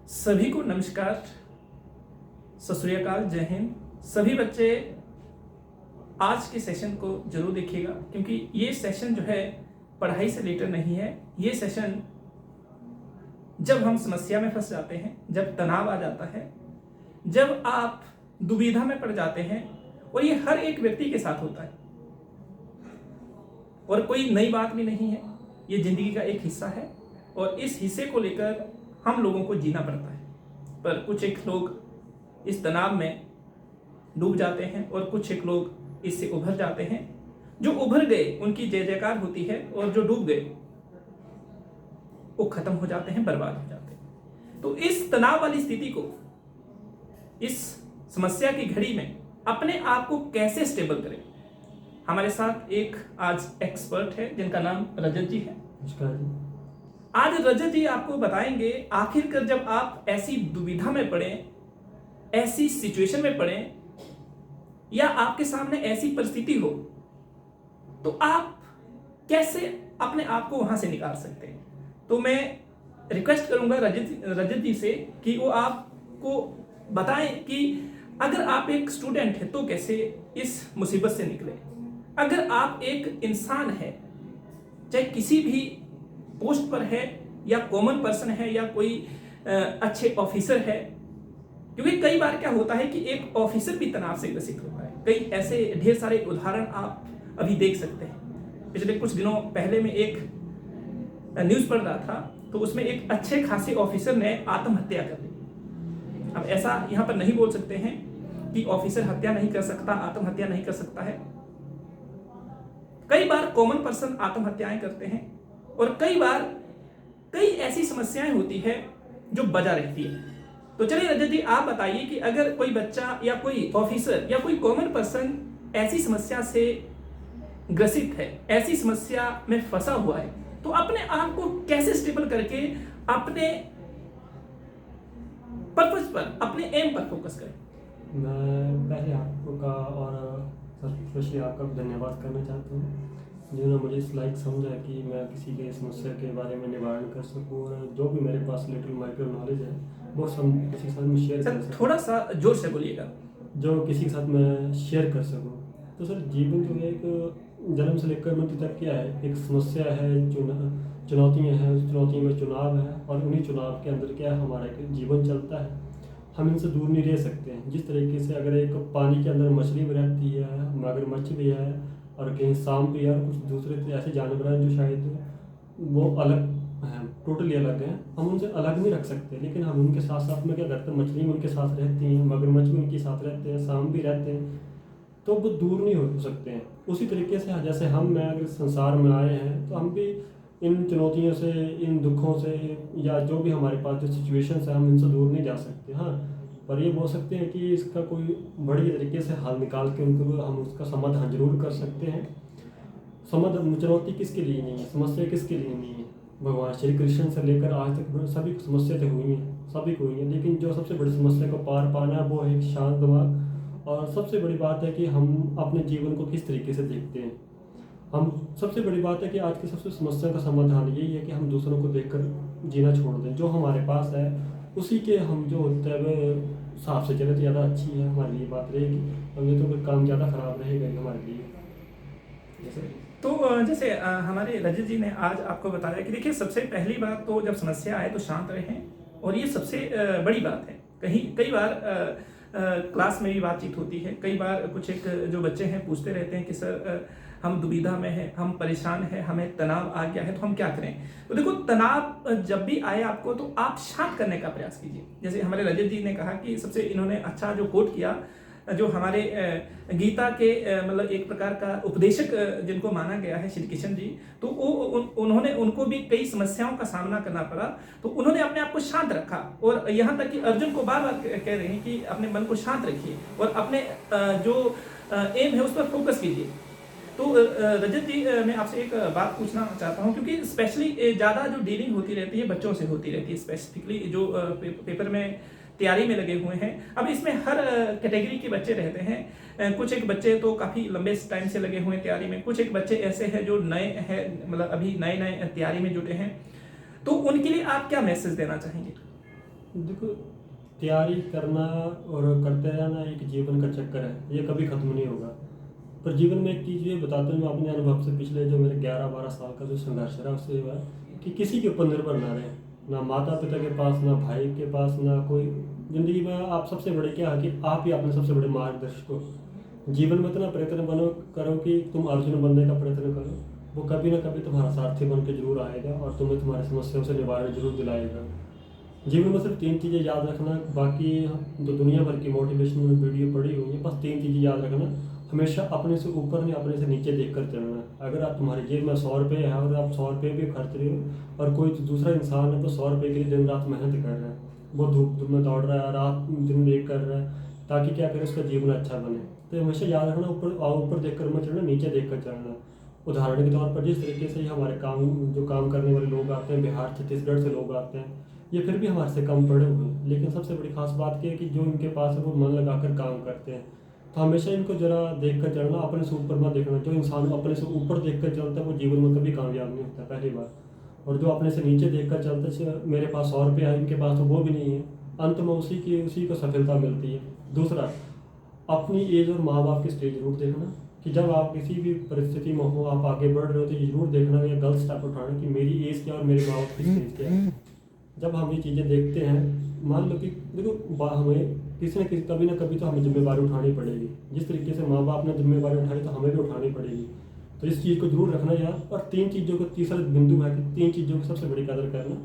सभी को नमस्कार, सत श्री अकाल, जय हिंद। सभी बच्चे आज के सेशन को जरूर देखिएगा, क्योंकि ये सेशन जो है पढ़ाई से रिलेटेड नहीं है। ये सेशन जब हम समस्या में फंस जाते हैं, जब तनाव आ जाता है, जब आप दुविधा में पड़ जाते हैं, और ये हर एक व्यक्ति के साथ होता है और कोई नई बात भी नहीं है। ये जिंदगी का एक हिस्सा है और इस हिस्से को लेकर हम लोगों को जीना पड़ता है। पर कुछ एक लोग इस तनाव में डूब जाते हैं और कुछ एक लोग इससे उभर जाते हैं। जो उभर गए उनकी जय जयकार होती है, और जो डूब गए वो खत्म हो जाते हैं, बर्बाद हो जाते हैं। तो इस तनाव वाली स्थिति को, इस समस्या की घड़ी में अपने आप को कैसे स्टेबल करें, हमारे साथ एक आज एक्सपर्ट है जिनका नाम रजत जी है। आज रजत जी आपको बताएंगे आखिरकार जब आप ऐसी दुविधा में पड़े, ऐसी सिचुएशन में पड़े, या आपके सामने ऐसी परिस्थिति हो, तो आप कैसे अपने आप को वहां से निकाल सकते हैं। तो मैं रिक्वेस्ट करूंगा रजत जी से कि वो आपको बताएं कि अगर आप एक स्टूडेंट है तो कैसे इस मुसीबत से निकले। अगर आप एक इंसान है, चाहे किसी भी पोस्ट पर है, या कॉमन पर्सन है, या कोई अच्छे ऑफिसर है, क्योंकि कई बार क्या होता है कि एक ऑफिसर भी तनाव से ग्रसित होता है। कई ऐसे ढेर सारे उदाहरण आप अभी देख सकते हैं। पिछले कुछ दिनों पहले मैं एक न्यूज़ पढ़ रहा था, तो उसमें एक अच्छे खासे ऑफिसर ने आत्महत्या कर ली। अब ऐसा यहाँ पर नहीं बोल सकते हैं कि ऑफिसर हत्या नहीं कर सकता, आत्महत्या नहीं कर सकता है। कई बार कॉमन पर्सन आत्महत्याएं करते हैं, और कई बार कई ऐसी समस्याएं होती है जो बजा रहती है। तो चलिए रजत जी, आप बताइए कि अगर कोई बच्चा या कोई ऑफिसर या कोई कॉमन पर्सन ऐसी समस्या से ग्रसित है, ऐसी समस्या में फंसा हुआ है, तो अपने आप को कैसे स्टेबल करके अपने पर्पस पर, अपने एम पर फोकस करें। मैं पहले आपका और स्पेशली आपका धन्यवाद करना चाहता हूँ, जिन्होंने मुझे इस लायक समझा कि मैं किसी के समस्या के बारे में निवारण कर सकूँ, और जो भी मेरे पास लिटिल माइक्रो नॉलेज है वो सब किसी के साथ में शेयर कर सकूँ। थोड़ा सा जोर से बोलिएगा। जो किसी के साथ मैं शेयर कर सकूँ। तो सर, जीवन जो है एक जन्म से लेकर मृत्यु तक क्या है, एक समस्या है, चुनौतियाँ हैं, उस चुनौती में चुनाव है, और उन्हीं चुनाव के अंदर क्या हमारा एक जीवन चलता है। हम इनसे दूर नहीं रह सकते हैं। जिस तरीके से अगर एक पानी के अंदर मछली भी रहती है, मगरमच्छ भी है, और कहीं सांप भी है, और कुछ दूसरे ऐसे जानवर हैं जो शायद वो अलग हैं, टोटली अलग हैं, हम उनसे अलग नहीं रख सकते। लेकिन हम उनके साथ साथ में क्या करते हैं, मछली भी उनके साथ रहती हैं, मगरमच्छ भी उनके साथ रहते हैं, सांप भी रहते हैं, तो वो दूर नहीं हो सकते हैं। उसी तरीके से जैसे मैं अगर संसार में आए हैं, तो हम भी इन चुनौतियों से, इन दुखों से, या जो भी हमारे पास जो सिचुएशन है, हम इनसे दूर नहीं जा सकते। हाँ, पर ये बोल सकते हैं कि इसका कोई बड़ी तरीके से हल निकाल के उनको हम उसका समाधान जरूर कर सकते हैं। चुनौती किसके लिए नहीं है, समस्या किसके लिए नहीं है। भगवान श्री कृष्ण से लेकर आज तक सभी को समस्या तो हुई हैं, सभी को हुई हैं, लेकिन जो सबसे बड़ी समस्या को पार पाना है वो है शांत दिमाग। और सबसे बड़ी बात है कि हम अपने जीवन को किस तरीके से देखते हैं। हम सबसे बड़ी बात है कि आज की सबसे समस्या का समाधान यही है कि हम दूसरों को देखकर जीना छोड़ दें। जो हमारे पास है उसी के हम जो होते हैं वे साफ से चले तो ज़्यादा अच्छी है हमारे लिए बात रहेगी, और ये तो फिर काम ज़्यादा ख़राब रहेगा हमारे लिए। जैसे हमारे रजत जी ने आज आपको बताया कि देखिए, सबसे पहली बात तो जब समस्या आए तो शांत रहें, और ये सबसे बड़ी बात है। कई बार क्लास में भी बातचीत होती है, कई बार कुछ एक जो बच्चे हैं पूछते रहते हैं कि सर हम दुविधा में हैं, हम परेशान हैं, हमें तनाव आ गया है, तो हम क्या करें। तो देखो, तनाव जब भी आए आपको, तो आप शांत करने का प्रयास कीजिए। जैसे हमारे रजत जी ने कहा कि सबसे इन्होंने अच्छा जो कोट किया, जो हमारे गीता के मतलब एक प्रकार का उपदेशक जिनको माना गया है, श्री कृष्ण जी, तो उन्होंने उनको भी कई समस्याओं का सामना करना पड़ा, तो उन्होंने अपने आप को शांत रखा। और यहाँ तक कि अर्जुन को बार बार कह रहे हैं कि अपने मन को शांत रखिए और अपने जो एम है उस पर फोकस कीजिए। तो रजत जी, मैं आपसे एक बात पूछना चाहता हूँ, क्योंकि स्पेशली ज़्यादा जो डीलिंग होती रहती है बच्चों से होती रहती है, स्पेसिफिकली जो पेपर में तैयारी में लगे हुए हैं। अब इसमें हर कैटेगरी के बच्चे रहते हैं। कुछ एक बच्चे तो काफ़ी लंबे टाइम से लगे हुए हैं तैयारी में, कुछ एक बच्चे ऐसे हैं जो नए हैं, मतलब अभी नए तैयारी में जुटे हैं। तो उनके लिए आप क्या मैसेज देना चाहेंगे? देखो, तैयारी करना और करते रहना एक जीवन का चक्कर है, ये कभी ख़त्म नहीं होगा। पर जीवन में एक चीज़ ये बताता हूँ मैं अपने अनुभव से, पिछले जो मेरे 11-12 साल का जो संघर्ष रहा उससे ये हुआ कि किसी के ऊपर निर्भर ना रहें, ना माता पिता के पास, ना भाई के पास, ना कोई। ज़िंदगी में आप सबसे बड़े क्या है कि आप ही अपने सबसे बड़े मार्गदर्शक हो। जीवन में इतना प्रयत्न बनो करो कि तुम अर्जुन बनने का प्रयत्न करो, वो कभी ना कभी तुम्हारा सारथी बन के जरूर आएगा और तुम्हें तुम्हारी समस्याओं से निवारण जरूर दिलाएगा। जीवन में सिर्फ 3 चीज़ें याद रखना, बाकी जो दुनिया भर की मोटिवेशनल वीडियो पड़ी हुई है, बस 3 चीज़ें याद रखना। हमेशा अपने से ऊपर नहीं, अपने से नीचे देख कर चलना। अगर आप तुम्हारी जेब में 100 रुपये है और आप 100 रुपये भी खर्च रहे हो और कोई दूसरा इंसान है तो 100 रुपये के लिए दिन रात मेहनत कर रहा है, वो धूप में दौड़ रहा है, रात दिन एक कर रहा है, ताकि क्या करे उसका जीवन अच्छा बने। तो हमेशा याद रखना, ऊपर देख कर मत चलना, नीचे देख कर चलना। उदाहरण के तौर पर जिस तरीके से हमारे काम करने वाले लोग आते हैं, बिहार छत्तीसगढ़ से लोग आते हैं, ये फिर भी हमारे से कम पढ़े हुए हैं, लेकिन सबसे बड़ी खास बात क्या है कि जो इनके पास है वो मन लगाकर काम करते हैं। तो हमेशा इनको जरा देख कर चलना, अपने से ऊपर मत देखना। जो इंसान अपने से ऊपर देख कर चलता है वो जीवन में कभी कामयाब नहीं होता, पहली बात। और जो अपने से नीचे देख कर चलता है, मेरे पास 100 रुपये है, इनके पास तो वो भी नहीं है, अंत में उसी को सफलता मिलती है। दूसरा, अपनी एज और माँ बाप की स्टेज जरूर देखना कि जब आप किसी भी परिस्थिति में हो, आप आगे बढ़ रहे हो, तो ये जरूर देखना या गलत स्टेप उठाना कि मेरी एज क्या और मेरे माँ बाप की स्टेज क्या है। जब हम ये चीज़ें देखते हैं, मान लो कि देखो हमें किसी न किसी कभी ना कभी तो हमें जिम्मेदारी उठानी पड़ेगी। जिस तरीके से माँ बाप ने जिम्मेदारी उठाई तो हमें भी उठानी पड़ेगी। तो इस चीज़ को जरूर रखना यार। और 3 चीज़ों को, तीसरा बिंदु है कि 3 चीज़ों की सबसे बड़ी कदर करना,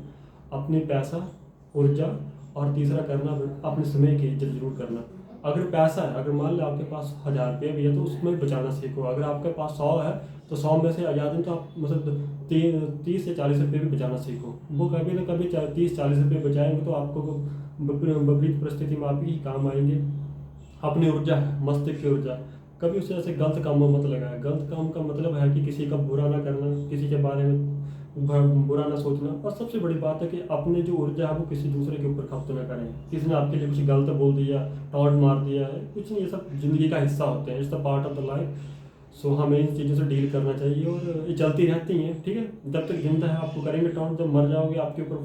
अपने पैसा, ऊर्जा, और तीसरा करना अपने समय की इज्जत जरूर करना। अगर पैसा है, अगर मान लो आपके पास 1000 रुपये भी है तो उसमें बचाना सीखो। अगर आपके पास 100 है तो 100 में से आज़ादी तो आप मतलब 30 से 40 रुपये भी बचाना सीखो। वो कभी ना कभी 30-40 रुपये बचाएंगे तो आपको विपरीत परिस्थिति में आप ही काम आएंगे। अपनी ऊर्जा है, मस्तिष्क की ऊर्जा, कभी उसे ऐसे गलत कामों में मत लगाए। गलत काम का मतलब है कि किसी का बुरा ना करना, किसी के बारे में बुरा ना सोचना। और सबसे बड़ी बात है कि अपनी जो ऊर्जा है वो किसी दूसरे के ऊपर खर्च ना करें। किसी ने आपके लिए कुछ गलत बोल दिया, टॉन्ट मार दिया है, कुछ नहीं, ये सब जिंदगी का हिस्सा होते हैं, it's the part of the life. So हमें इन चीज़ों से डील करना चाहिए और ये चलती रहती हैं, ठीक है। जब तक जिंदा है आपको करेंगे टॉन्ट, जब मर जाओगे आपके ऊपर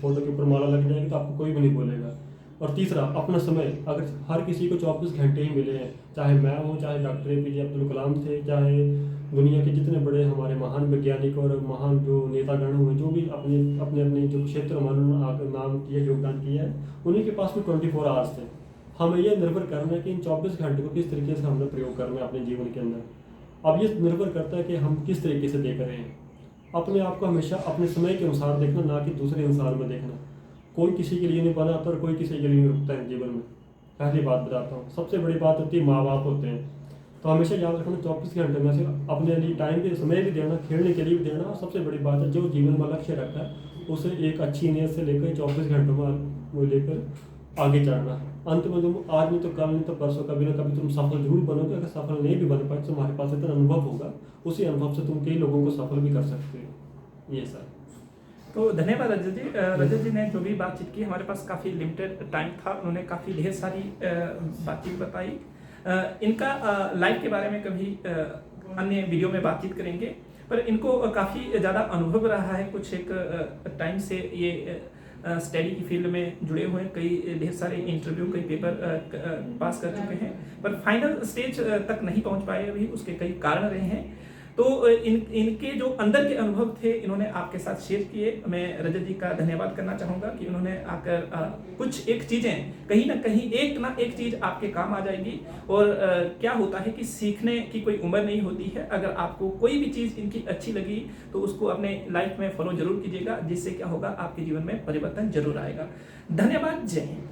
फोटो के ऊपर माला लग जाएगी तो आपको कोई भी नहीं बोलेगा। और तीसरा, अपना समय, अगर हर किसी को 24 घंटे ही मिले हैं, चाहे मैं हूँ, चाहे डॉक्टर APJ अब्दुल कलाम थे, चाहे दुनिया के जितने बड़े हमारे महान वैज्ञानिक और महान जो नेतागण हुए, जो भी अपने अपने जो क्षेत्र में उन्होंने नाम किया, योगदान किया है, उन्हीं के पास भी 24 आवर्स थे। हमें यह निर्भर करना है कि इन 24 घंटे को किस तरीके से हमने प्रयोग करना है अपने जीवन के अंदर। अब ये निर्भर करता है कि हम किस तरीके से देख रहे हैं। अपने आप को हमेशा अपने समय के अनुसार देखना, ना कि दूसरे इंसान में देखना। कोई किसी के लिए नहीं बना होता और कोई किसी के लिए नहीं रुकता है जीवन में। पहली बात बताता हूँ, सबसे बड़ी बात होती है माँ बाप होते हैं। तो हमेशा याद रखना 24 घंटे में से अपने लिए टाइम भी, समय भी देना, खेलने के लिए भी देना। और सबसे बड़ी बात है, जो जीवन में लक्ष्य रखा है उसे एक अच्छी नीयत से लेकर 24 घंटों में वो लेकर आगे चढ़ना। अंत में तुम आज नहीं तो कल, नहीं तो परसों, कभी ना कभी तुम सफल जरूर बनोगे। अगर सफल नहीं भी बन पाए तो तुम्हारे पास इतना अनुभव होगा, उसी अनुभव से तुम कई लोगों को सफल भी कर सकते हो। ये सर। तो धन्यवाद रजत जी। रजत जी ने जो भी बातचीत की, हमारे पास काफ़ी लिमिटेड टाइम था, उन्होंने काफ़ी ढेर सारी बातचीत बताई। इनका लाइफ के बारे में कभी अन्य वीडियो में बातचीत करेंगे, पर इनको काफ़ी ज़्यादा अनुभव रहा है। कुछ एक टाइम से ये स्टडी की फील्ड में जुड़े हुए हैं, कई ढेर सारे इंटरव्यू, कई पेपर पास कर चुके हैं, पर फाइनल स्टेज तक नहीं पहुंच पाए अभी। उसके कई कारण रहे हैं। तो इनके जो अंदर के अनुभव थे, इन्होंने आपके साथ शेयर किए। मैं रजत जी का धन्यवाद करना चाहूँगा कि उन्होंने आकर कुछ एक चीज़ें, कहीं ना कहीं एक ना एक चीज़ आपके काम आ जाएगी। और क्या होता है कि सीखने की कोई उम्र नहीं होती है। अगर आपको कोई भी चीज़ इनकी अच्छी लगी तो उसको अपने लाइफ में फॉलो जरूर कीजिएगा, जिससे क्या होगा, आपके जीवन में परिवर्तन जरूर आएगा। धन्यवाद। जय हिंद।